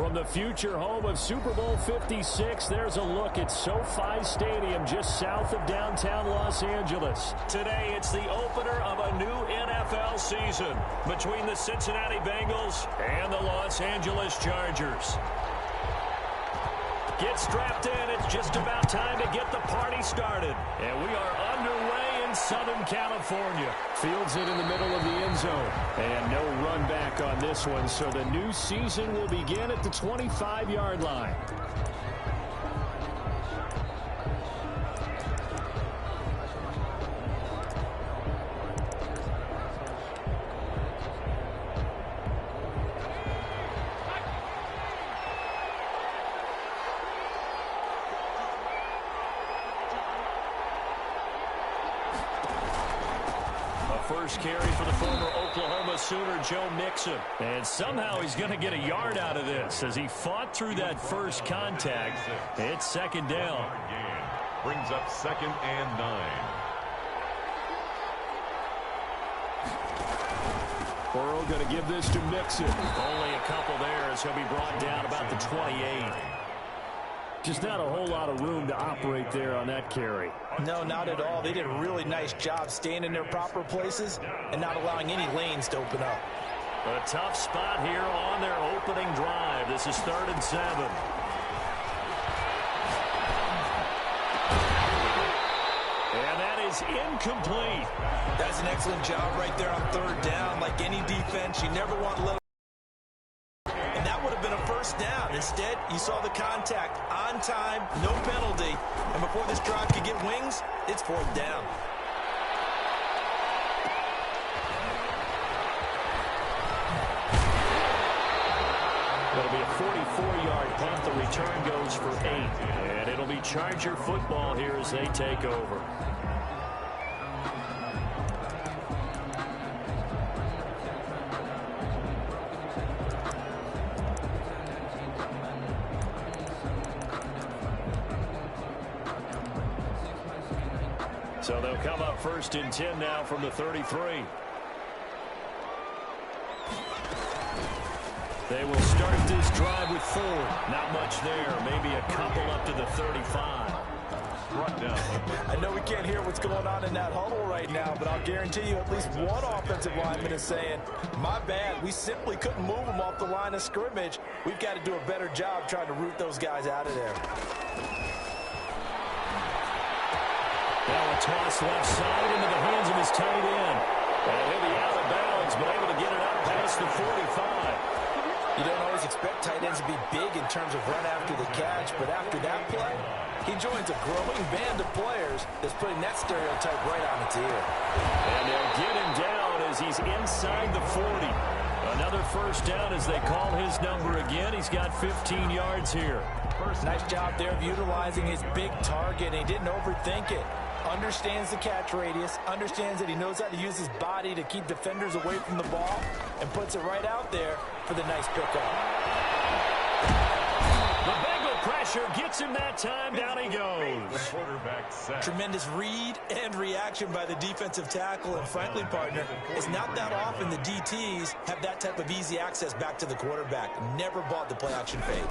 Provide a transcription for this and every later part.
From the future home of Super Bowl 56, there's a look at SoFi Stadium just south of downtown Los Angeles. Today, it's the opener of a new NFL season between the Cincinnati Bengals and the Los Angeles Chargers. Get strapped in. It's just about time to get the party started. And we are underway in Southern California. Fields it in the middle of the end zone. And no run back on this one. So the new season will begin at the 25-yard line. First carry for the former Oklahoma Sooner, Joe Mixon. And somehow he's going to get a yard out of this as he fought through that first contact. It's second down. Brings up 2nd and 9. Burrow going to give this to Mixon. Only a couple there as he'll be brought down about the 28. Just not a whole lot of room to operate there on that carry. No, not at all. They did a really nice job staying in their proper places and not allowing any lanes to open up. A tough spot here on their opening drive. This is 3rd and 7. And that is incomplete. That's an excellent job right there on 3rd down. Like any defense, you never want to let and that would have been a first down. Instead, you saw the contact on time, no penalty. And before this drive could get wings, it's 4th down. It'll be a 44-yard punt. The return goes for 8. And it'll be Charger football here as they take over. So they'll come up 1st and 10 now from the 33. They will start this drive with 4. Not much there. Maybe a couple up to the 35. I know we can't hear what's going on in that huddle right now, but I'll guarantee you at least one offensive lineman is saying, my bad, we simply couldn't move them off the line of scrimmage. We've got to do a better job trying to root those guys out of there. Now a toss left side into the hands of his tight end. And he'll be out of bounds, but able to get it out past the 45. You don't always expect tight ends to be big in terms of run after the catch, but after that play, he joins a growing band of players that's putting that stereotype right on its ear. And they'll get him down as he's inside the 40. Another first down as they call his number again. He's got 15 yards here. Nice job there of utilizing his big target. He didn't overthink it. Understands the catch radius, understands that he knows how to use his body to keep defenders away from the ball, and puts it right out there for the nice pickup. The Bengal pressure gets him that time. Down he goes. Tremendous read and reaction by the defensive tackle, and frankly, partner, it's not that often the DTs have that type of easy access back to the quarterback. Never bought the play-action fade.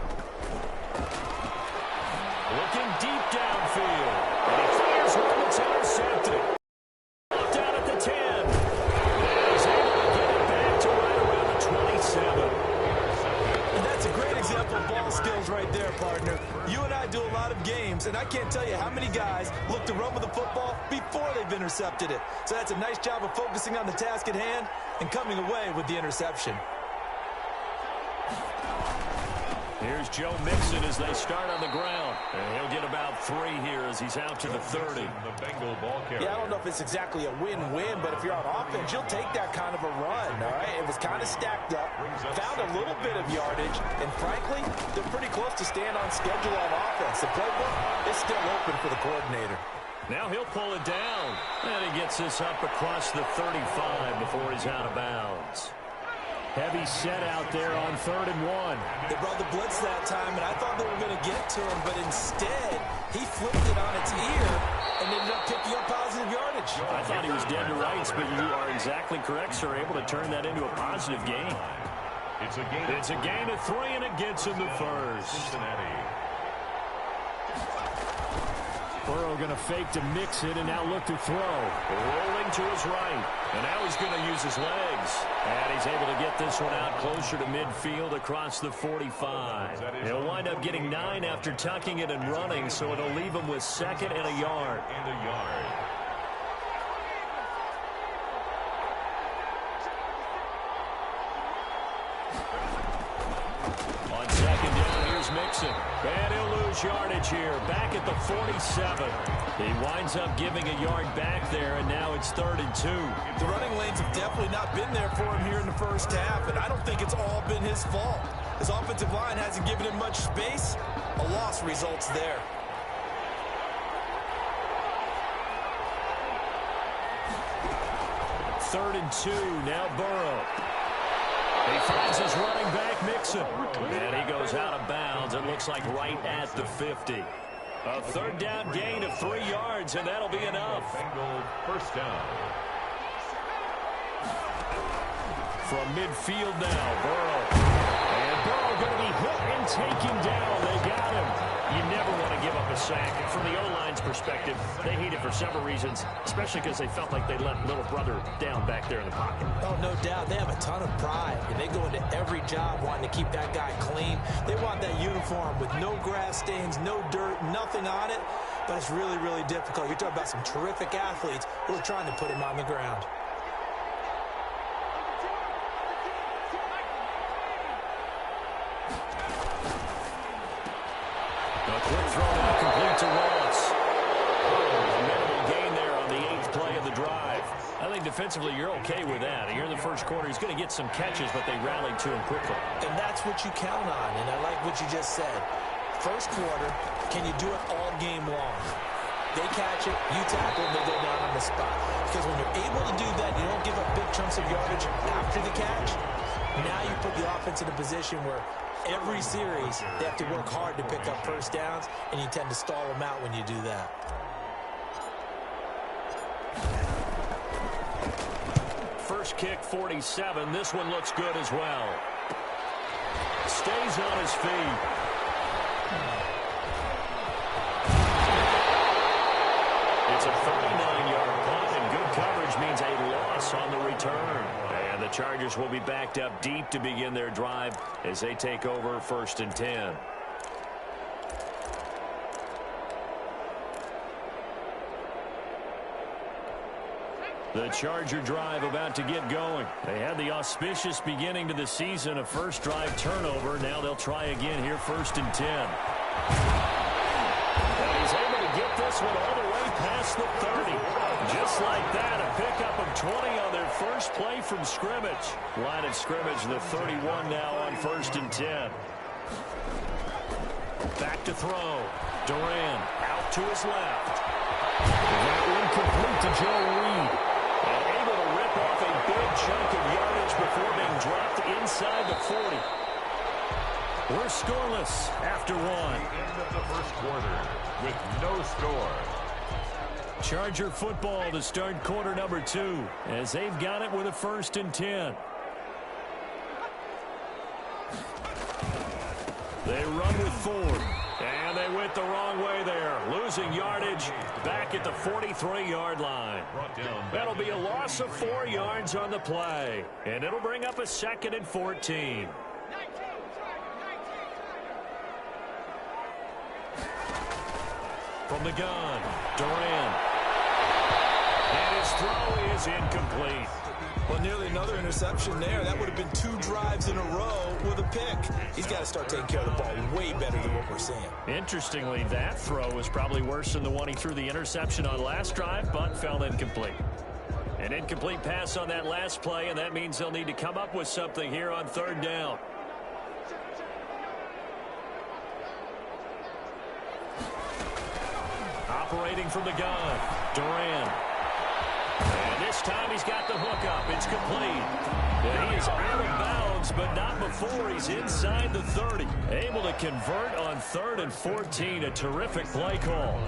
Looking deep downfield. And he fires one that's intercepted. Down at the 10. And he's able to get it back to right around the 27. And that's a great example of ball skills right there, partner. You and I do a lot of games, and I can't tell you how many guys look to run with the football before they've intercepted it. So that's a nice job of focusing on the task at hand and coming away with the interception. Here's Joe Mixon as they start on the ground. And he'll get about 3 here as he's out to the 30. Yeah, I don't know if it's exactly a win-win, but if you're on offense, you'll take that kind of a run, all right? It was kind of stacked up, found a little bit of yardage, and frankly, they're pretty close to staying on schedule on offense. The playbook is still open for the coordinator. Now he'll pull it down. And he gets this up across the 35 before he's out of bounds. Heavy set out there on 3rd and 1. They brought the blitz that time, and I thought they were going to get to him, but instead, he flipped it on its ear and ended up picking up positive yardage. I thought he was dead to rights, but you are exactly correct, sir. Able to turn that into a positive gain. It's a gain of 3, and it gets him the first. Cincinnati. Burrow going to fake to mix it, and now look to throw. Rolling to his right, and now he's going to use his legs. And he's able to get this one out closer to midfield across the 45. He'll wind up getting 9 after tucking it and running, so it'll leave him with 2nd and a yard. On 2nd down, here's Mixon. And he'll lose yardage here, back at the 47. He winds up giving a yard back there, and now it's 3rd and 2. The running lanes have definitely not been there for him here in the first half, and I don't think it's all been his fault. His offensive line hasn't given him much space. A loss results there. Third and 2, now Burrow. He finds his running back, Mixon. And he goes out of bounds, it looks like right at the 50. A 3rd down gain of 3 yards, and that'll be enough. Bengal first down. From midfield now, Burrow. And Burrow going to be hit and taken down. They got him. You never want to give up a sack. And from the O-line's perspective, they hate it for several reasons, especially because they felt like they let little brother down back there in the pocket. Oh, no doubt. They have a ton of pride, and they go into every job wanting to keep that guy clean. They want that uniform with no grass stains, no dirt, nothing on it. But it's really, really difficult. You're talking about some terrific athletes who are trying to put him on the ground. A quick throw now complete to Wallace. A minimal gain there on the 8th play of the drive. I think defensively you're okay with that. Here in the first quarter, he's going to get some catches, but they rallied to him quickly. And that's what you count on, and I like what you just said. First quarter, can you do it all game long? They catch it, you tackle, and they go down on the spot. Because when you're able to do that, you don't give up big chunks of yardage after the catch. Now you put the offense in a position where every series they have to work hard to pick up first downs, and you tend to stall them out when you do that. First kick, 47. This one looks good as well. Stays on his feet. It's a 39-yard punt, and good coverage means a loss on the return. And the Chargers will be backed up deep to begin their drive as they take over 1st and 10. The Charger drive about to get going. They had the auspicious beginning to the season, a first drive turnover. Now they'll try again here, 1st and 10. And he's able to get this one all the way past the 30. Just like that, a pickup of 20 on their first play from scrimmage. Line of scrimmage, the 31 now on 1st and 10. Back to throw. Duran out to his left. That one complete to Joe Reed. And able to rip off a big chunk of yardage before being dropped inside the 40. We're scoreless after one. End of the first quarter with no score. Charger football to start quarter number 2 as they've got it with a 1st and 10. They run with Ford. And they went the wrong way there. Losing yardage back at the 43-yard line. That'll be a loss of 4 yards on the play. And it'll bring up a 2nd and 14. From the gun, Duran. And his throw is incomplete. Well, nearly another interception there. That would have been 2 drives in a row with a pick. He's got to start taking care of the ball way better than what we're seeing. Interestingly, that throw was probably worse than the one he threw the interception on last drive, but fell incomplete. An incomplete pass on that last play, and that means they'll need to come up with something here on 3rd down. Operating from the gun, Duran. And this time he's got the hook up. It's complete. And he is out of bounds, but not before he's inside the 30. Able to convert on 3rd and 14. A terrific play call.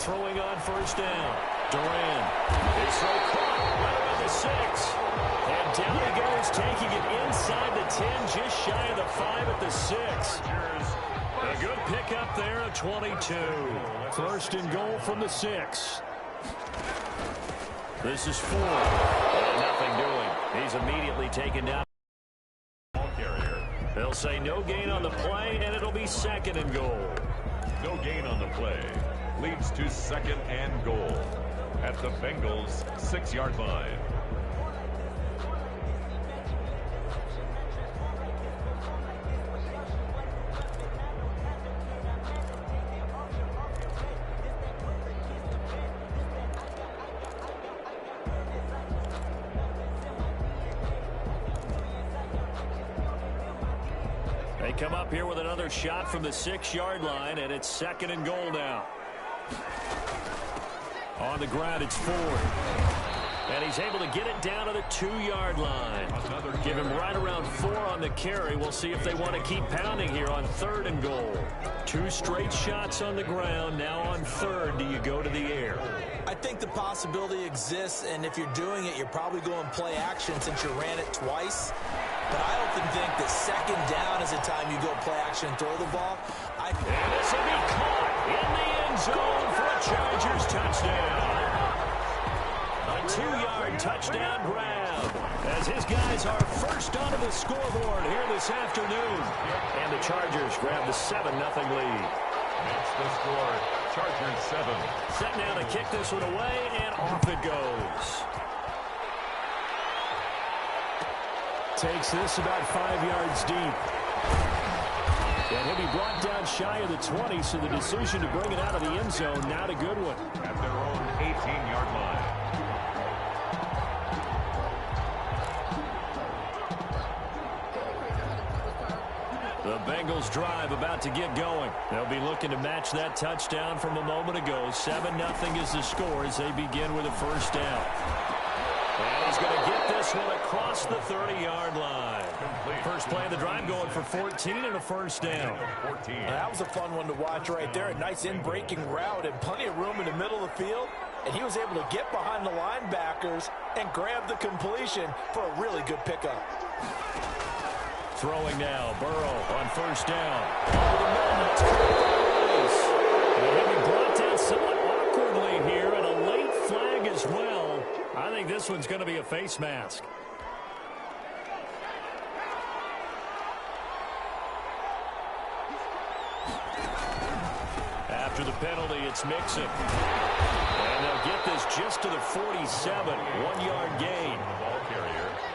throwing on first down. Duran. His throw caught right around the 6. And down he goes, taking it inside the 10, just shy of the 5 at the 6. A good pickup there at 22. First and goal from the 6. This is 4. And nothing doing. He's immediately taken down. They'll say no gain on the play, and it'll be second and goal. No gain on the play. Leads to second and goal at the Bengals' 6-yard line. They come up here with another shot from the 6-yard line, and it's second and goal now. On the ground, it's Ford. And he's able to get it down to the 2-yard line. Give him right around 4 on the carry. We'll see if they want to keep pounding here on third and goal. 2 straight shots on the ground. Now on third, do you go to the air? I think the possibility exists, and if you're doing it, you're probably going play action since you ran it twice. But I often think that second down is the time you go play action and throw the ball. And this will be caught in the end zone for a Chargers touchdown. A 2-yard touchdown grab as his guys are first onto the scoreboard here this afternoon. And the Chargers grab the 7-0 lead. That's the score. Chargers 7. Set now to kick this one away, and off it goes. Takes this about 5 yards deep. And he'll be brought down shy of the 20, so the decision to bring it out of the end zone, not a good one. At their own 18-yard line. The Bengals drive about to get going. They'll be looking to match that touchdown from a moment ago. 7-0 is the score as they begin with a first down. And he's going to get this one across the 30-yard line. First play of the drive going for 14 and a first down. That was a fun one to watch right there. A nice in-breaking route and plenty of room in the middle of the field. And he was able to get behind the linebackers and grab the completion for a really good pickup. Throwing now, Burrow on first down. And he'll be brought down somewhat awkwardly here, and a late flag as well. I think this one's going to be a face mask. After the penalty, it's Mixon. And they'll get this just to the 47, 1-yard gain.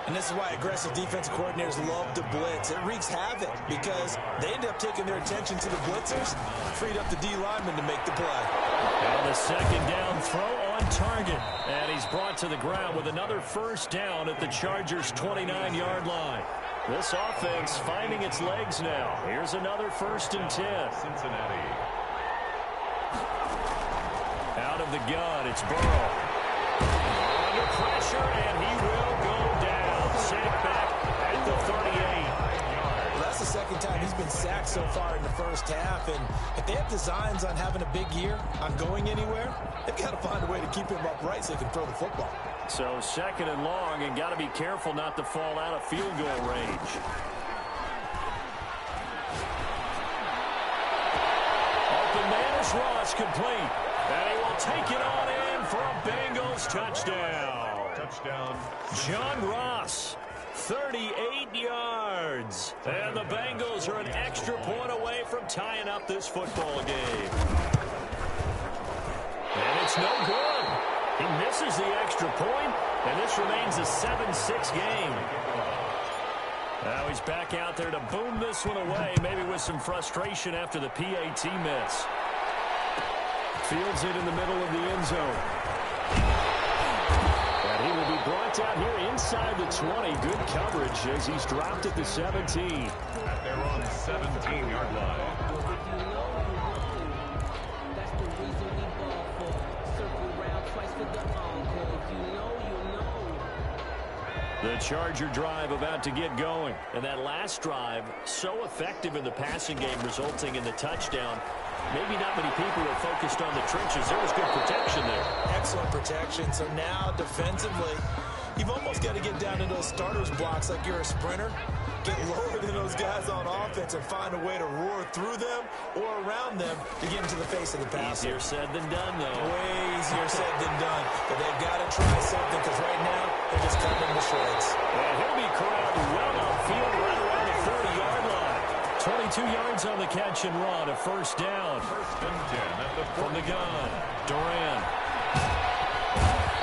And this is why aggressive defensive coordinators love to blitz. It wreaks havoc because they end up taking their attention to the blitzers, freed up the D lineman to make the play. And the second down throw on target. And he's brought to the ground with another first down at the Chargers' 29-yard line. This offense finding its legs now. Here's another 1st and 10. Cincinnati. Out of the gun, it's Burrow. Under pressure, and he will go down. Sacked back at the 38. Well, that's the second time he's been sacked so far in the first half. And if they have designs on having a big year, on going anywhere, they've got to find a way to keep him upright so they can throw the football. So second and long, and got to be careful not to fall out of field goal range. Open man is Ross, complete. And he will take it on in for a Bengals touchdown. Touchdown. John Ross, 38 yards. And the Bengals are an extra point away from tying up this football game. And it's no good. He misses the extra point, and this remains a 7-6 game. Now he's back out there to boom this one away, maybe with some frustration after the PAT miss. Fields it in the middle of the end zone. And he will be brought down here inside the 20. Good coverage as he's dropped at the 17. At their own 17-yard line. The Charger drive about to get going. And that last drive, so effective in the passing game, resulting in the touchdown. Maybe not many people were focused on the trenches. There was good protection there. Excellent protection. So now, defensively, you've almost got to get down to those starters blocks like you're a sprinter. Get lower than those guys on offense and find a way to roar through them or around them to get into the face of the passer. Easier said than done, though. Way easier said than done. But they've got to try something because right now they're just cutting the shreds. And he'll be corralled well upfield right around the 30-yard line. 22 yards on the catch and run, a first down. First and 10 at the from the gun. Duran.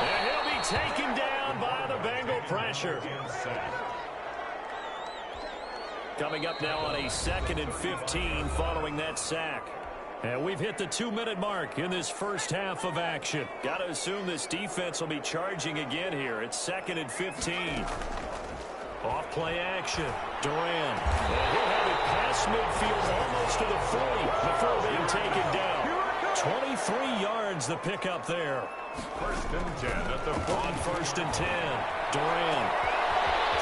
And he'll be taken down by the Bengal pressure. Coming up now on a 2nd and 15 following that sack. And we've hit the 2-minute mark in this first half of action. Got to assume this defense will be charging again here. It's 2nd and 15. Off play action. Duran. And he'll have it past midfield almost to the 40 before being taken down. 23 yards the pickup there. First and 10 at the 40. On 1st and 10. Duran.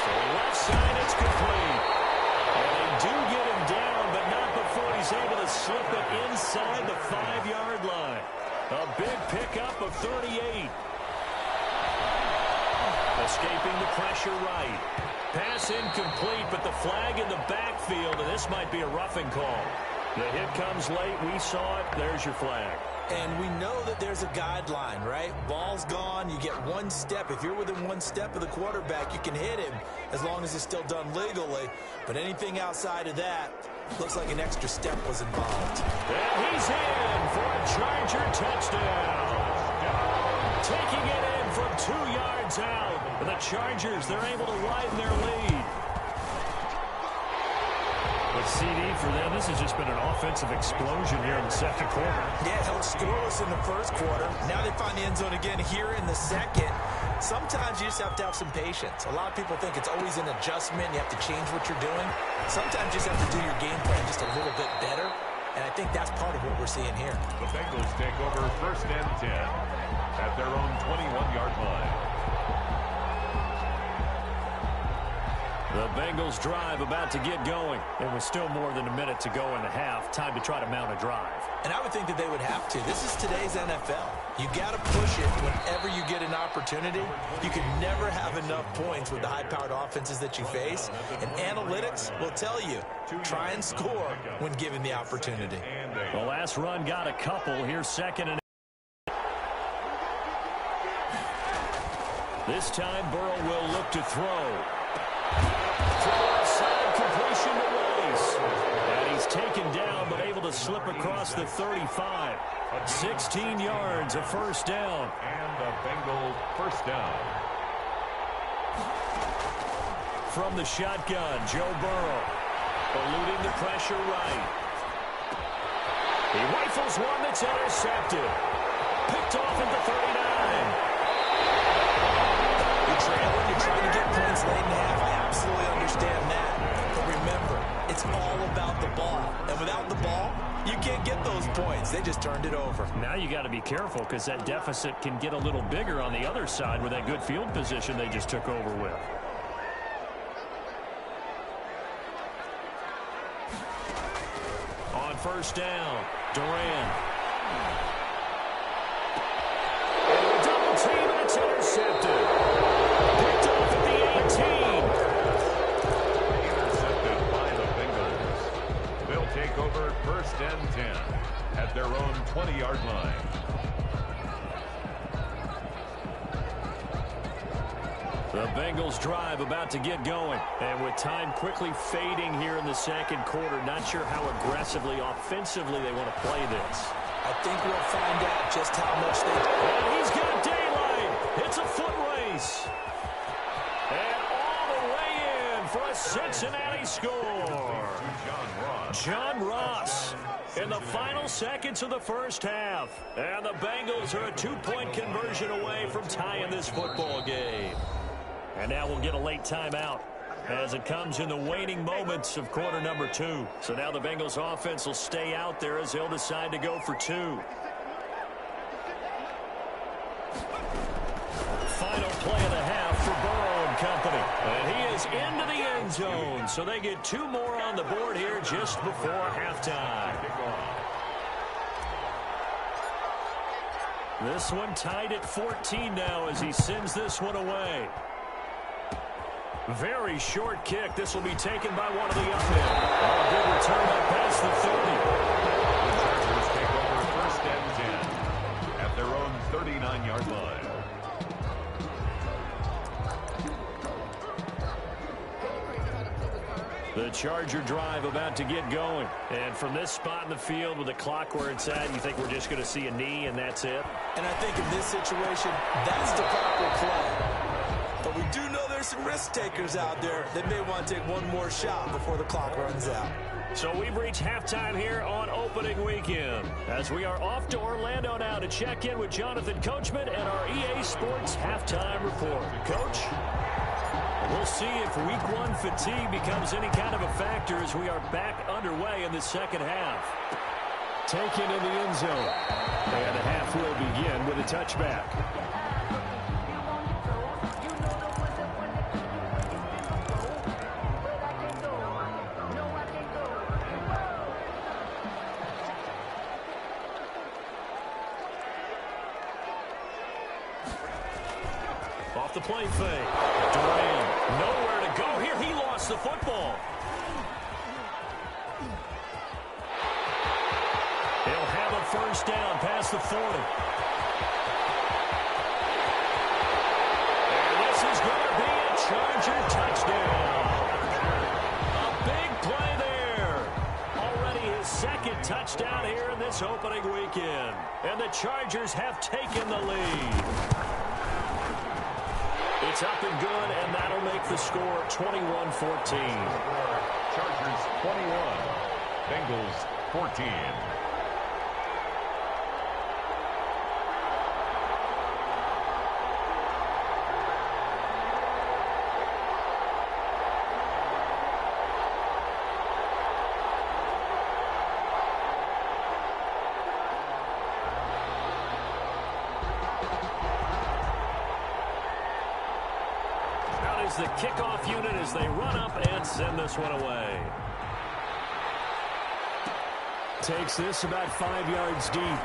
So left side, it's complete. And they do get him down, but not before he's able to slip it inside the 5-yard line. A big pickup of 38. Escaping the pressure right. Pass incomplete, but the flag in the backfield, and this might be a roughing call. The hit comes late. We saw it. There's your flag. And we know that there's a guideline, right? Ball's gone. You get one step. If you're within one step of the quarterback, you can hit him as long as it's still done legally. But anything outside of that, looks like an extra step was involved. And he's in for a Charger touchdown. Taking it in from 2 yards out. And the Chargers, they're able to widen their lead. With CD for them, this has just been an offensive explosion here in the second quarter. Yeah, held scoreless in the first quarter. Now they find the end zone again here in the second. Sometimes you just have to have some patience. A lot of people think it's always an adjustment. You have to change what you're doing. Sometimes you just have to do your game plan just a little bit better. And I think that's part of what we're seeing here. The Bengals take over 1st and 10 at their own 21-yard line. The Bengals drive about to get going. And with still more than a minute to go in the half, time to try to mount a drive. And I would think that they would have to. This is today's NFL. You got to push it whenever you get an opportunity. You can never have enough points with the high-powered offenses that you face. And analytics will tell you, try and score when given the opportunity. The last run got a couple. Here's 2nd and 8. This time Burrow will look to throw. Side completion to Rice. And he's taken down, but able to slip across the 35. 16 yards, a first down. And a Bengal first down. From the shotgun, Joe Burrow. Eluding the pressure right. He rifles one that's intercepted. Picked off at the 39. You're trailing, you're trying to get points late in the half. I absolutely understand that. But remember, it's all about the ball. And without the ball, you can't get those points. They just turned it over. Now you got to be careful because that deficit can get a little bigger on the other side with that good field position they just took over with. On 1st down, Duran. Double team, and it's intercepted. Picked off at the 18. Intercepted by the Bengals. They'll take over 1st and 10 at their own 20-yard line. The Bengals drive about to get going. And with time quickly fading here in the second quarter, not sure how aggressively, offensively they want to play this. I think we'll find out just how much they... And he's got daylight. It's a foot race. And all the way in for a Cincinnati score. John Ross in the final seconds of the first half. And the Bengals are a 2-point conversion away from tying this football game. And now we'll get a late timeout as it comes in the waning moments of quarter number 2. So now the Bengals offense will stay out there as they'll decide to go for 2. Final play of the half for Burrow and company. And he is into the end zone, so they get 2 more on the board here just before halftime. This one tied at 14 now as he sends this one away. Very short kick. This will be taken by one of the up men. Oh, good return up past the 30. The Chargers take over 1st and 10 at their own 39-yard line. The Charger drive about to get going. And from this spot in the field with the clock where it's at, you think we're just going to see a knee and that's it? And I think in this situation, that's the proper play. But we do know there's some risk takers out there that may want to take one more shot before the clock runs out. So we've reached halftime here on opening weekend. As we are off to Orlando now to check in with Jonathan Coachman and our EA Sports halftime report. Coach? We'll see if week 1 fatigue becomes any kind of a factor as we are back underway in the second half. Taken in the end zone. And the half will begin with a touchback. Off the play fake. Durant. Nowhere to go here. He lost the football. He'll have a first down past the 40. And this is going to be a Charger touchdown. A big play there. Already his 2nd touchdown here in this opening weekend. And the Chargers have taken the lead. It's up and good, and that'll make the score 21-14. Chargers 21, Bengals 14. The kickoff unit as they run up and send this one away. Takes this about 5 yards deep. And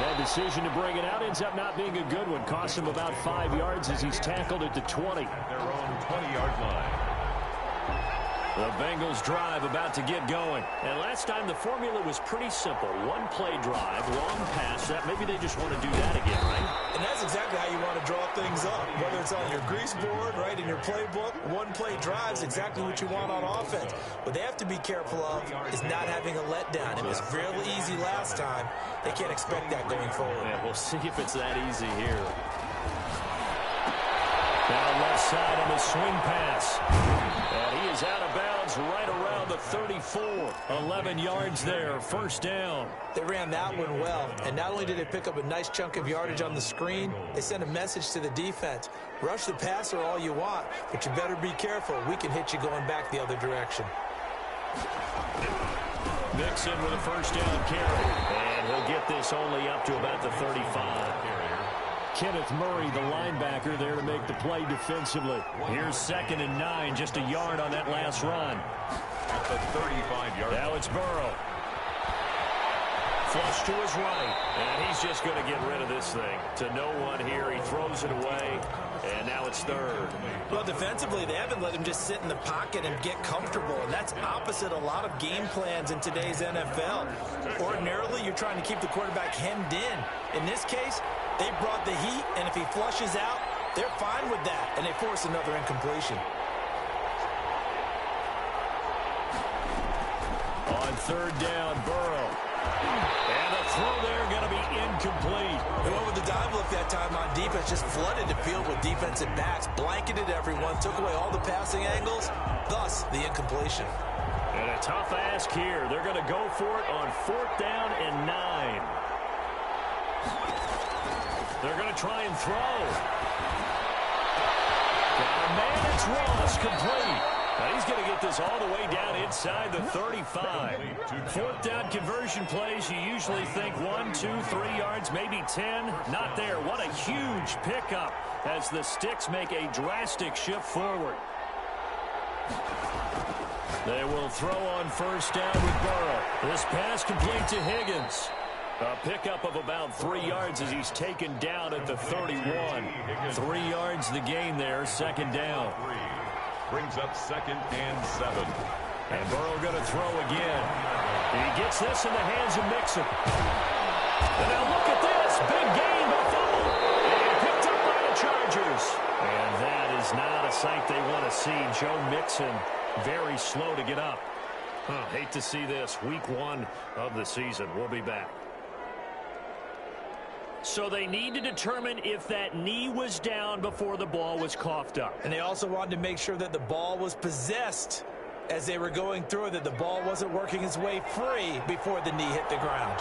that decision to bring it out ends up not being a good one. Cost him about 5 yards as he's tackled at the 20. Their own 20-yard line. The Bengals drive about to get going. And last time the formula was pretty simple. 1 play drive, long pass. That maybe they just want to do that again, right? And that's exactly how you want to draw things up. Whether it's on your grease board, right, in your playbook, 1 play drive is exactly what you want on offense. What they have to be careful of is not having a letdown. It was real easy last time. They can't expect that going forward. Yeah, we'll see if it's that easy here. Down left side on the swing pass. And he is out of bounds right around the 34. 11 yards there, first down. They ran that one well, and not only did they pick up a nice chunk of yardage on the screen, they sent a message to the defense. Rush the passer all you want, but you better be careful. We can hit you going back the other direction. Mixon with a first down carry. And he'll get this only up to about the 35. Kenneth Murray, the linebacker, there to make the play defensively. Here's 2nd and 9, just a yard on that last run. At the 35-yard line. Now it's Burrow. Flush to his right, and he's just going to get rid of this thing. To no one here, he throws it away, and now it's 3rd. Well, defensively, they haven't let him just sit in the pocket and get comfortable, and that's opposite a lot of game plans in today's NFL. Ordinarily, you're trying to keep the quarterback hemmed in. In this case, they brought the heat, and if he flushes out, they're fine with that, and they force another incompletion. On 3rd down, Burrow. And the throw there going to be incomplete. They went with the dive look that time on defense, just flooded the field with defensive backs, blanketed everyone, took away all the passing angles, thus the incompletion. And a tough ask here. They're going to go for it on 4th down and 9. They're going to try and throw. Got a man, it's Ross, complete. Now he's going to get is all the way down inside the 35. Fourth down conversion plays, you usually think 1, 2, 3 yards, maybe 10. Not there. What a huge pickup as the Sticks make a drastic shift forward. They will throw on first down with Burrow. This pass complete to Higgins. A pickup of about 3 yards as he's taken down at the 31. 3 yards the gain there, second down. Brings up 2nd and 7. And Burrow going to throw again. He gets this in the hands of Mixon. And now look at this. Big gain by Fumble. And picked up by the Chargers. And that is not a sight they want to see. Joe Mixon very slow to get up. Hate to see this. Week 1 of the season. We'll be back. So they need to determine if that knee was down before the ball was coughed up. And they also wanted to make sure that the ball was possessed as they were going through it, that the ball wasn't working its way free before the knee hit the ground.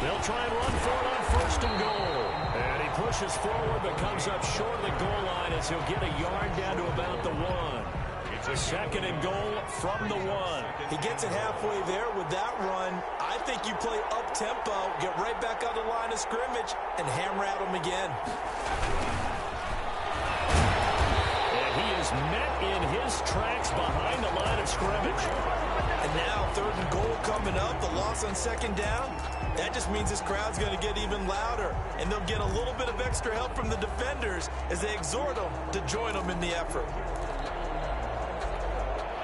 They'll try and run for it on first and goal. And he pushes forward but comes up short of the goal line as he'll get a yard down to about the 1. It's a 2nd and goal from the 1. He gets it halfway there with that run. I think you play up-tempo, get right back on the line of scrimmage, and hammer at him again. And he is met in his tracks behind the line of scrimmage. And now 3rd and goal coming up, the loss on 2nd down. That just means this crowd's going to get even louder, and they'll get a little bit of extra help from the defenders as they exhort them to join them in the effort.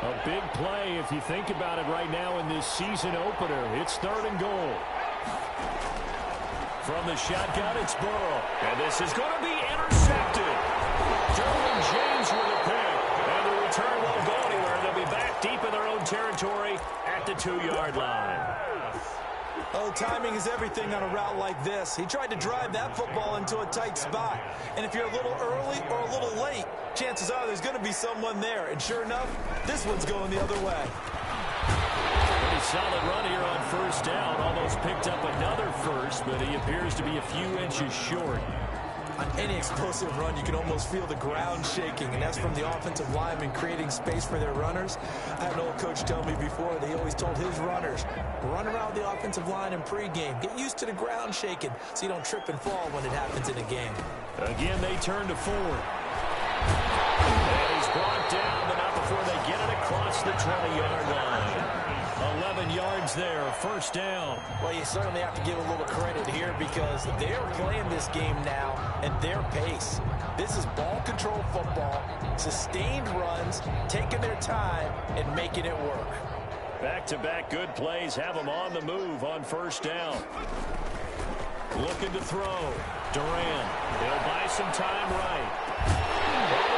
A big play if you think about it right now in this season opener. It's 3rd and goal. From the shotgun, it's Burrow. And this is going to be intercepted. Derwin James with a pick. And the return won't go anywhere. They'll be back deep in their own territory at the 2-yard line. Oh, timing is everything on a route like this. He tried to drive that football into a tight spot. And if you're a little early or a little late, chances are there's going to be someone there. And sure enough, this one's going the other way. Pretty solid run here on first down. Almost picked up another first, but he appears to be a few inches short. On any explosive run, you can almost feel the ground shaking, and that's from the offensive linemen creating space for their runners. I had an old coach tell me before that he always told his runners, run around the offensive line in pregame. Get used to the ground shaking so you don't trip and fall when it happens in a game. Again, they turn to Ford. And he's brought down, but not before they get it across the 20-yard line. 11 yards there, first down. Well, you certainly have to give a little credit here because they're playing this game now at their pace. This is ball control football, sustained runs, taking their time, and making it work. Back-to-back good plays have them on the move on first down. Looking to throw. Durant. He'll buy some time right.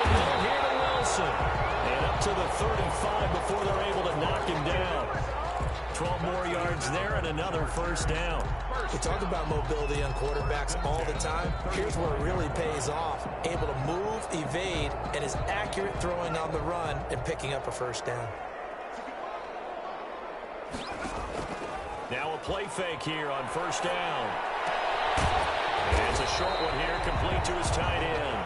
And here to Wilson. And up to the 35 before they're able to knock him down. 12 more yards there and another first down. We talk about mobility on quarterbacks all the time. Here's where it really pays off. Able to move, evade, and is accurate throwing on the run and picking up a first down. Now a play fake here on first down. And it's a short one here, complete to his tight end.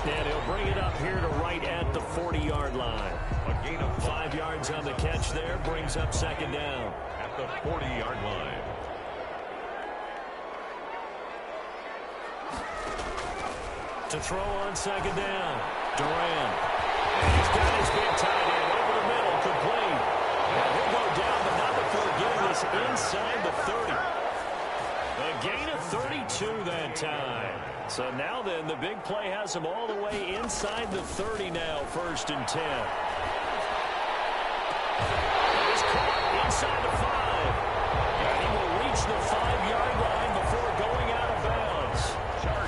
And he'll bring it up here to right at the 40-yard line. A gain of 5 yards on the catch there, brings up second down. At the 40-yard line. To throw on second down, Durant. And he's got his big tight end over the middle, complete. And he'll go down, but not before getting this inside the 30. A gain of 32 that time. So now then, the big play has him all the way inside the 30 now, 1st and 10. He's caught inside the 5. And he will reach the 5-yard line before going out of bounds.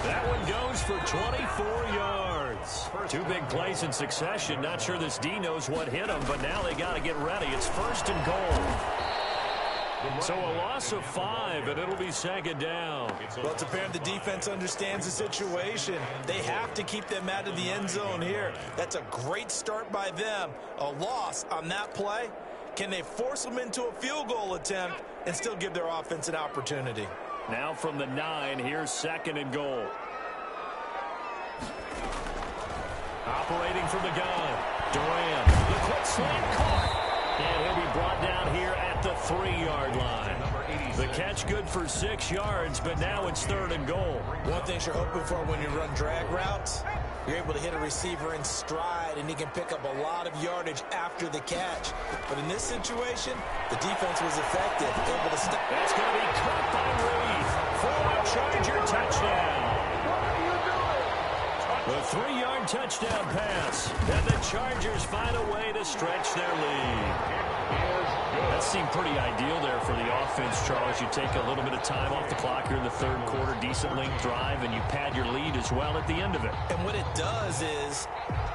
That one goes for 24 yards. 2 big plays in succession. Not sure this D knows what hit him, but now they got to get ready. It's 1st and goal. So a loss of 5, and it'll be second down. Well, it's apparent the defense understands the situation. They have to keep them out of the end zone here. That's a great start by them. A loss on that play. Can they force them into a field goal attempt and still give their offense an opportunity? Now from the 9, here's 2nd and goal. Operating from the gun, Durant. The quick slant caught. And he'll be brought down here at the 3-yard line. The catch good for 6 yards, but now it's 3rd and goal. One thing you're hoping for when you run drag routes, you're able to hit a receiver in stride, and he can pick up a lot of yardage after the catch. But in this situation, the defense was effective, able to stop. That's going to be caught by Reed for a Charger touchdown. The 3-yard touchdown pass. And the Chargers find a way to stretch their lead. That seemed pretty ideal there for the offense, Charles. You take a little bit of time off the clock here in the 3rd quarter, decent length drive, and you pad your lead as well at the end of it. And what it does is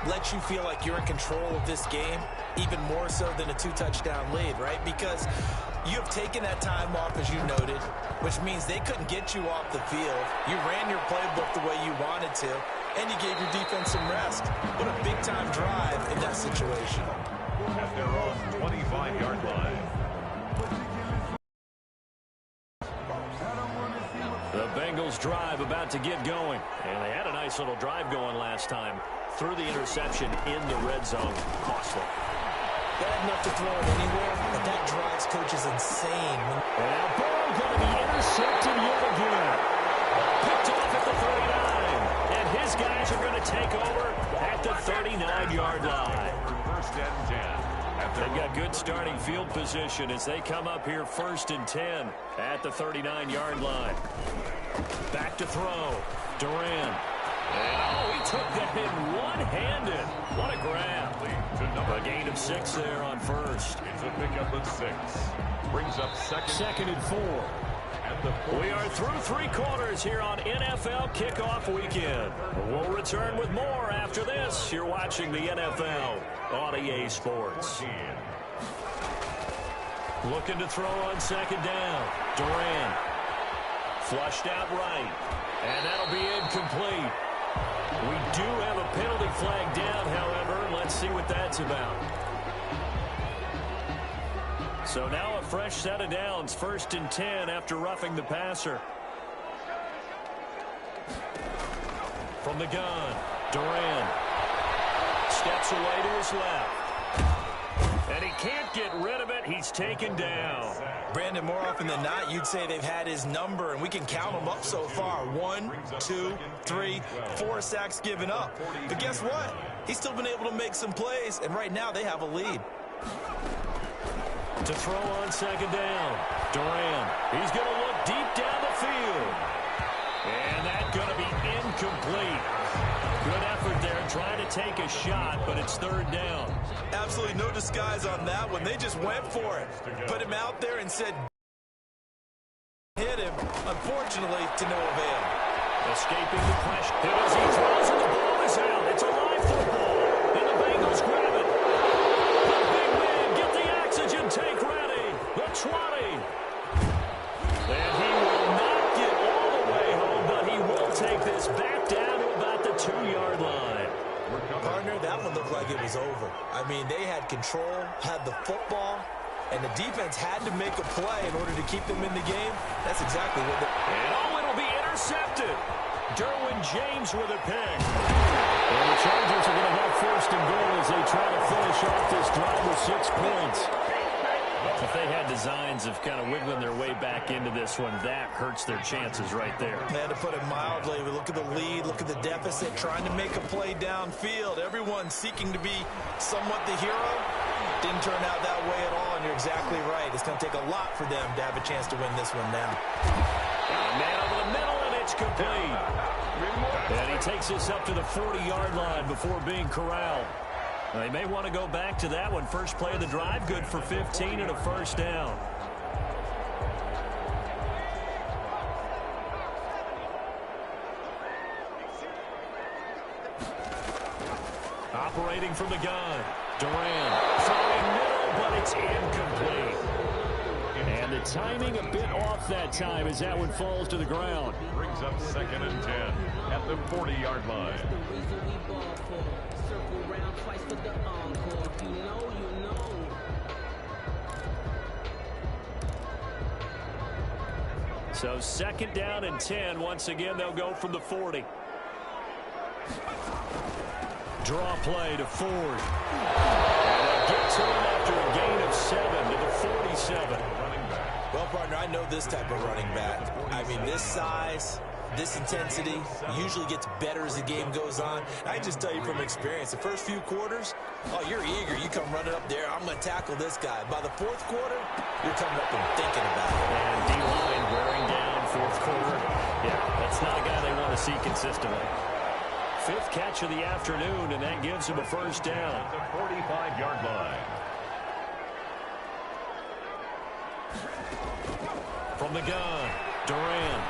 let you feel like you're in control of this game, even more so than a 2-touchdown lead, right? Because you have taken that time off, as you noted, which means they couldn't get you off the field. You ran your playbook the way you wanted to, and you gave your defense some rest. What a big-time drive in that situation. At their own 25-yard line. The Bengals drive about to get going. And they had a nice little drive going last time. Threw the interception in the red zone. Costly. They had enough to throw it anywhere, but that drives coaches insane. And now ball going to be intercepted yet again. Picked off at the 39. And his guys are going to take over at the 39-yard line. First and 10. They've got good starting field position as they come up here 1st and 10 at the 39-yard line. Back to throw. Durant. And he took that in one-handed. What a grab. A gain of 6 there on first. It's a pickup of 6. Brings up second and 4. We are through 3 quarters here on NFL Kickoff Weekend. We'll return with more after this. You're watching the NFL on EA Sports. Looking to throw on 2nd down. Durant. Flushed out right. And that'll be incomplete. We do have a penalty flag down, however. Let's see what that's about. So now a fresh set of downs, 1st and 10 after roughing the passer. From the gun, Durant steps away to his left. And he can't get rid of it. He's taken down. Brandon, more often than not, you'd say they've had his number, and we can count them up so far. 1, 2, 3, 4 sacks given up. But guess what? He's still been able to make some plays, and right now they have a lead. To throw on 2nd down, Durant. He's going to look deep down the field. And that's going to be incomplete. Good effort there trying to take a shot, but it's 3rd down. Absolutely no disguise on that one. They just went for it. Put him out there and said, hit him. Unfortunately, to no avail. Escaping the pressure. As he throws and the ball is out. It's a live football. And the Bengals grab it. The big man, get the oxygen tank ready. The 20. And he will not get all the way home, but he will take this back down to about the 2-yard line. Partner, that one looked like it was over. I mean, they had control, had the football, and the defense had to make a play in order to keep them in the game. That's exactly what they... And it'll be intercepted. Derwin James with a pick. And the Chargers are going to have 1st and goal as they try to finish off this drive with 6 points. If they had designs of kind of wiggling their way back into this one, that hurts their chances right there. They had to put it mildly. We look at the lead, look at the deficit, trying to make a play downfield. Everyone seeking to be somewhat the hero. Didn't turn out that way at all, and you're exactly right. It's going to take a lot for them to have a chance to win this one now. Man over the middle, and it's complete. And he takes this up to the 40-yard line before being corralled. Now, they may want to go back to that one. First play of the drive, good for 15 and a 1st down. Operating from the gun, Durant throwing middle, but it's incomplete. And the timing a bit off that time as that one falls to the ground. Brings up 2nd and 10 at the 40-yard line. So 2nd down and 10. Once again, they'll go from the 40. Draw play to Ford. And they get to him after a gain of 7 to the 47. Well, partner, I know this type of running back. I mean, this size, this intensity usually gets better as the game goes on. I can just tell you from experience, the first few quarters, oh, you're eager. You come running up there, I'm going to tackle this guy. By the fourth quarter, you're coming up and thinking about it. And D-line wearing down fourth quarter. Yeah, that's not a guy they want to see consistently. 5th catch of the afternoon, and that gives him a first down. At the 45-yard line. From the gun, Duran.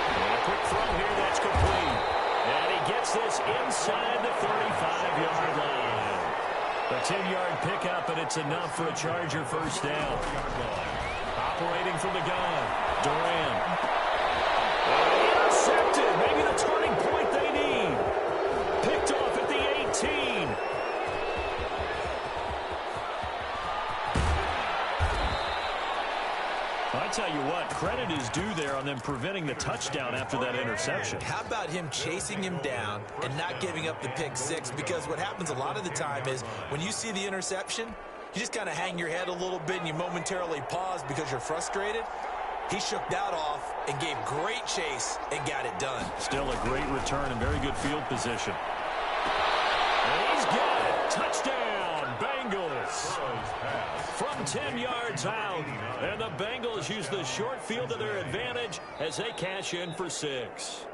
And a quick throw here, that's complete. And he gets this inside the 35-yard line. A 10-yard pickup, and it's enough for a Charger first down. Operating from the gun, Duran. Intercepted, maybe the turning point they need. Picked off at the 18. I tell you what, credit is due there on them preventing the touchdown after that interception. How about him chasing him down and not giving up the pick 6? Because what happens a lot of the time is when you see the interception, you just kind of hang your head a little bit and you momentarily pause because you're frustrated. He shook that off and gave great chase and got it done. Still a great return and very good field position. And he's got it. Touchdown, Bengals. From 10 yards out. And the Bengals use the short field to their advantage as they cash in for 6.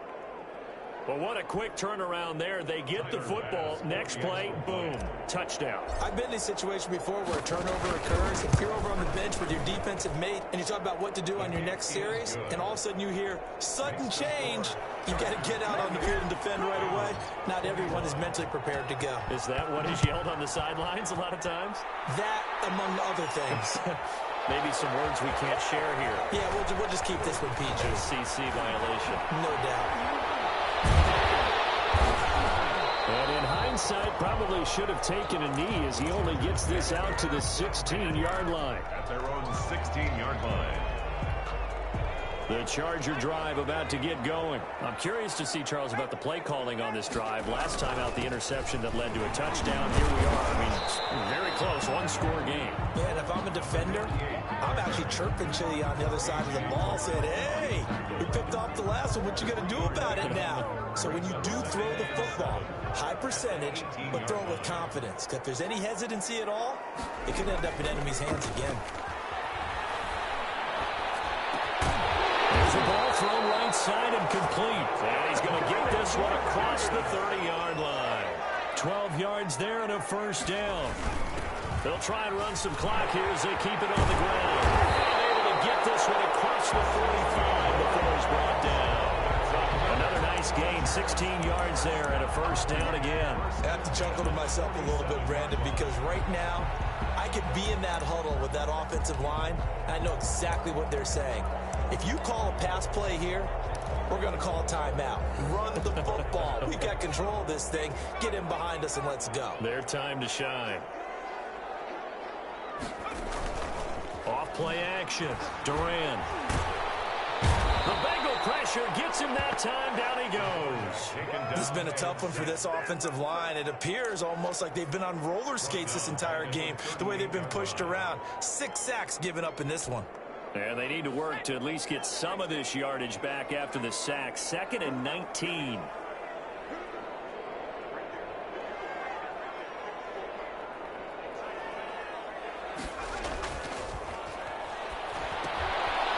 Well, what a quick turnaround there. They get the football. Next play, boom, touchdown. I've been in a situation before where a turnover occurs. If you're over on the bench with your defensive mate and you talk about what to do on your next series, and all of a sudden you hear sudden change, you've got to get out on the field and defend right away. Not everyone is mentally prepared to go. Is that what is yelled on the sidelines a lot of times? That, among other things. Maybe some words we can't share here. Yeah, we'll just keep this one PG. CC violation. No doubt. And in hindsight, probably should have taken a knee as he only gets this out to the 16-yard line. At their own 16-yard line. The Charger drive about to get going. I'm curious to see, Charles, about the play calling on this drive. Last time out, the interception that led to a touchdown. Here we are. I mean, very close, one-score game. Yeah, and if I'm a defender, I'm actually chirping to you on the other side of the ball, saying, hey, we picked off the last one. What you going to do about it now? So when you do throw the football, high percentage, but throw it with confidence. Because if there's any hesitancy at all, it could end up in enemy's hands again. There's a ball thrown right side and complete. And he's going to get this one across the 30-yard line. 12 yards there and a first down. They'll try and run some clock here as they keep it on the ground. And able to get this one across the 45 before he's brought down. Another nice gain, 16 yards there and a first down again. I have to chuckle to myself a little bit, Brandon, because right now I could be in that huddle with that offensive line. I know exactly what they're saying. If you call a pass play here, we're going to call timeout. Run the football. We've got control of this thing. Get in behind us and let's go. Their time to shine. Off play action. Duran. The Bengal pressure gets him that time. Down he goes. This has been a tough one for this offensive line. It appears almost like they've been on roller skates this entire game, the way they've been pushed around. 6 sacks given up in this one. And they need to work to at least get some of this yardage back after the sack. 2nd and 19.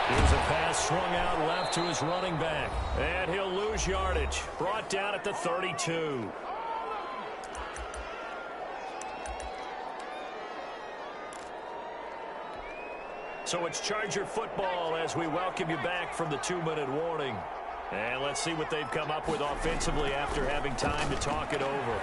Here's a pass swung out left to his running back. And he'll lose yardage. Brought down at the 32. So it's Charger football as we welcome you back from the 2-minute warning. And let's see what they've come up with offensively after having time to talk it over.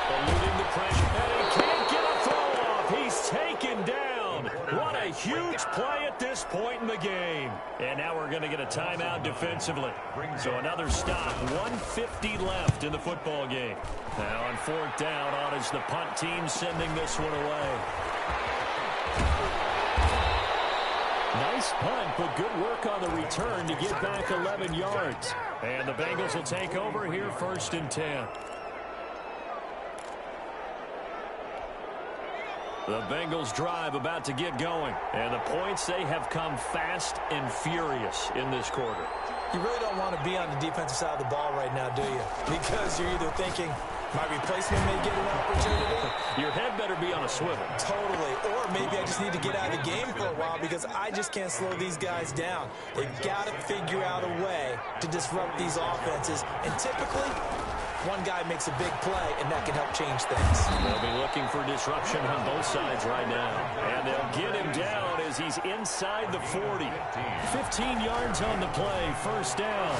Eluding the pressure. And he can't get a throw off. He's taken down. What a huge play at this point in the game. And now we're going to get a timeout defensively. So another stop. 1:50 left in the football game. Now on 4th down, on is the punt team sending this one away. Nice punt, but good work on the return to get back 11 yards. And the Bengals will take over here, 1st and 10. The Bengals drive about to get going. And the points, they have come fast and furious in this quarter. You really don't want to be on the defensive side of the ball right now, do you? Because you're either thinking, my replacement may get an opportunity. Your head better be on a swivel. Totally. Or maybe I just need to get out of the game for a while because I just can't slow these guys down. They've got to figure out a way to disrupt these offenses. And typically, one guy makes a big play, and that can help change things. They'll be looking for disruption on both sides right now. And they'll get him down as he's inside the 40. 15 yards on the play, 1st down.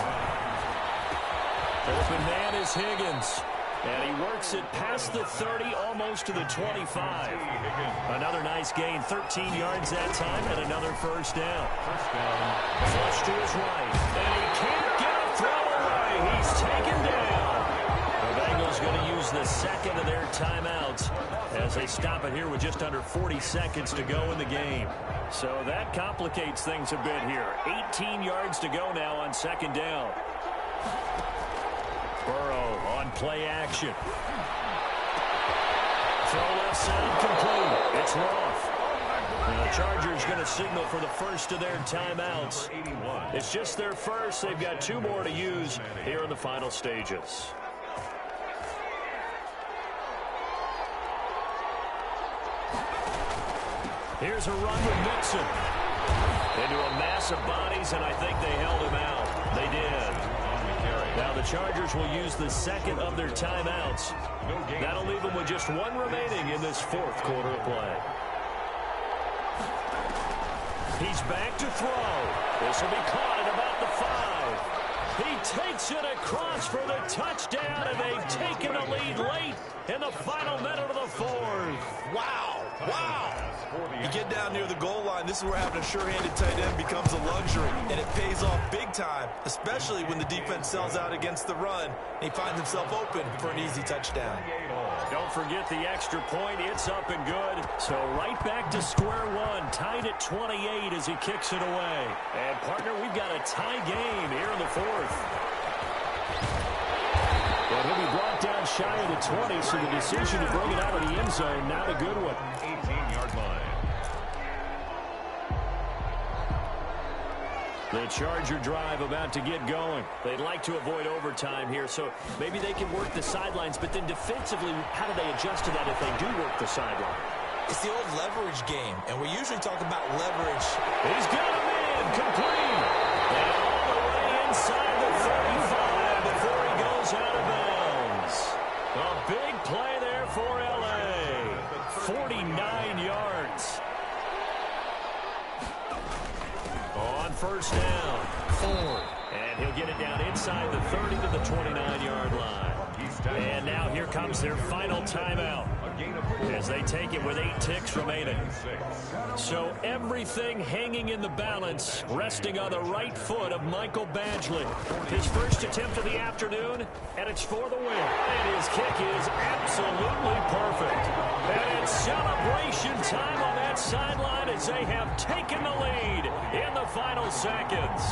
Open man is Higgins. And he works it past the 30, almost to the 25. Another nice gain, 13 yards that time, and another 1st down. Flush to his right. And he can't get a throw away. He's taken down. The Bengals going to use the second of their timeouts as they stop it here with just under 40 seconds to go in the game. So that complicates things a bit here. 18 yards to go now on 2nd down. Burrow on play action. Throw left side complete. It's Roth. And the Chargers going to signal for the first of their timeouts. It's just their first. They've got 2 more to use here in the final stages. Here's a run with Mixon. Into a mass of bodies, and I think they held him out. They did. Now the Chargers will use the second of their timeouts. That'll leave them with just 1 remaining in this 4th quarter of play. He's back to throw. This will be caught at about the 5. He takes it across for the touchdown, and they've taken the lead late in the final minute of the 4th. Wow. Wow. You get down near the goal line, this is where having a sure-handed tight end becomes a luxury, and it pays off big time, especially when the defense sells out against the run, and he finds himself open for an easy touchdown. Don't forget the extra point. It's up and good. So right back to square one, tied at 28 as he kicks it away. And, partner, we've got a tie game here in the 4th. But he'll be brought down shy of the 20, so the decision to bring it out of the end zone, not a good one. 18-yard line. The Charger drive about to get going. They'd like to avoid overtime here, so maybe they can work the sidelines, but then defensively, how do they adjust to that if they do work the sideline? It's the old leverage game, and we usually talk about leverage. He's got him in, complete. And all the way inside the 35 before he goes out of bounds. A big play there for L.A. 49 yards. On 1st down, Ford. And he'll get it down inside the 30 to the 29-yard line. And now here comes their final timeout as they take it with 8 ticks remaining. So everything hanging in the balance, resting on the right foot of Michael Badgley. His first attempt of the afternoon, and it's for the win. And his kick is absolutely perfect. And it's celebration time on that sideline as they have taken the lead in the final seconds.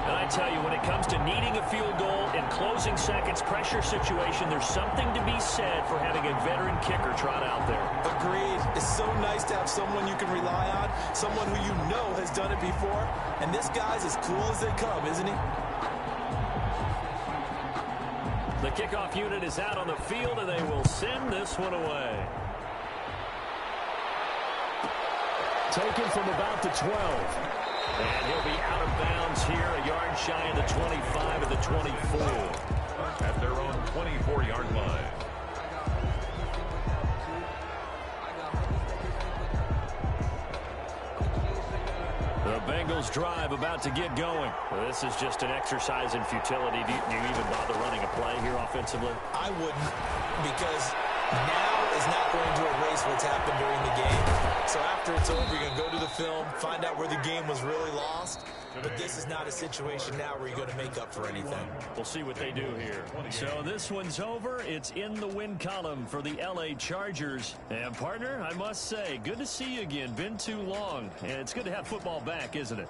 And I tell you, when it comes to needing a field goal in closing seconds, pressure situation, there's something to be said for having a veteran kicker trot out there. Agreed. It's so nice to have someone you can rely on, someone who you know has done it before. And this guy's as cool as they come, isn't he? The kickoff unit is out on the field, and they will send this one away. Taken from about the 12. And he'll be out of bounds here, a yard shy of the 25 of the 24. At their own 24-yard line. The Bengals drive about to get going. Well, this is just an exercise in futility. Do you even bother running a play here offensively? I wouldn't, because now is not going to erase what's happened during the game. So after it's over, you're going to go to the film, find out where the game was really lost. But this is not a situation now where you're going to make up for anything. We'll see what they do here. So this one's over. It's in the win column for the L.A. Chargers. And, partner, I must say, good to see you again. Been too long. And it's good to have football back, isn't it?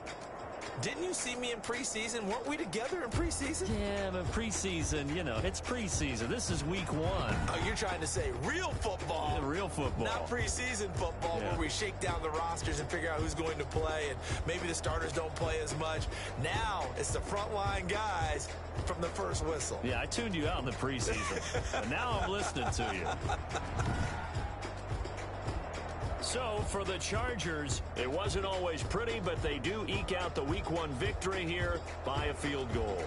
Didn't you see me in preseason? Weren't we together in preseason? Yeah, but preseason, you know, it's preseason. This is week 1. Oh, you're trying to say real football. Yeah, real football. Not preseason football where we shake down the rosters and figure out who's going to play, and maybe the starters don't play as much. Now it's the frontline guys from the first whistle. Yeah, I tuned you out in the preseason. But now I'm listening to you. So, for the Chargers, it wasn't always pretty, but they do eke out the Week 1 victory here by a field goal.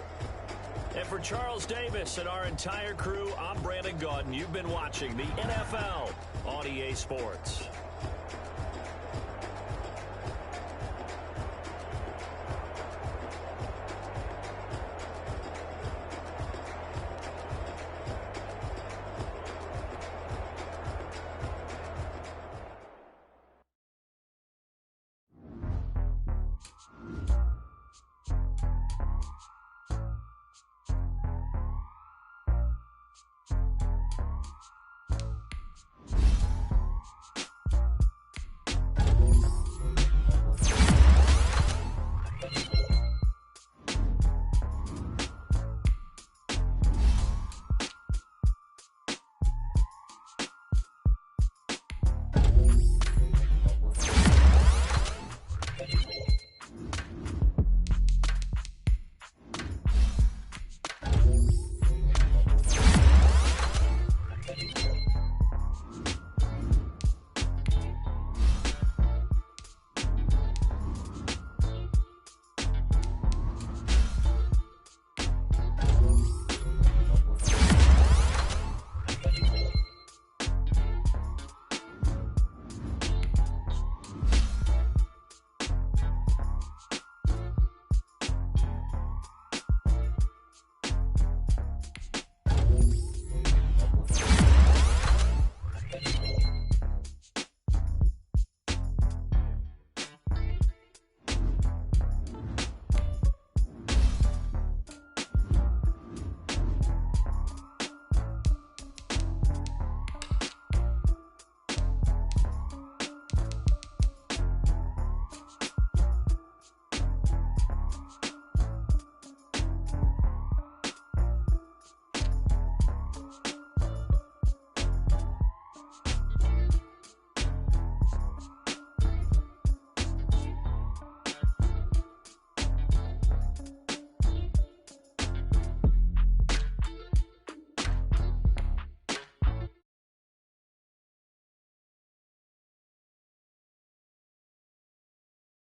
And for Charles Davis and our entire crew, I'm Brandon Gaudin. You've been watching the NFL on EA Sports.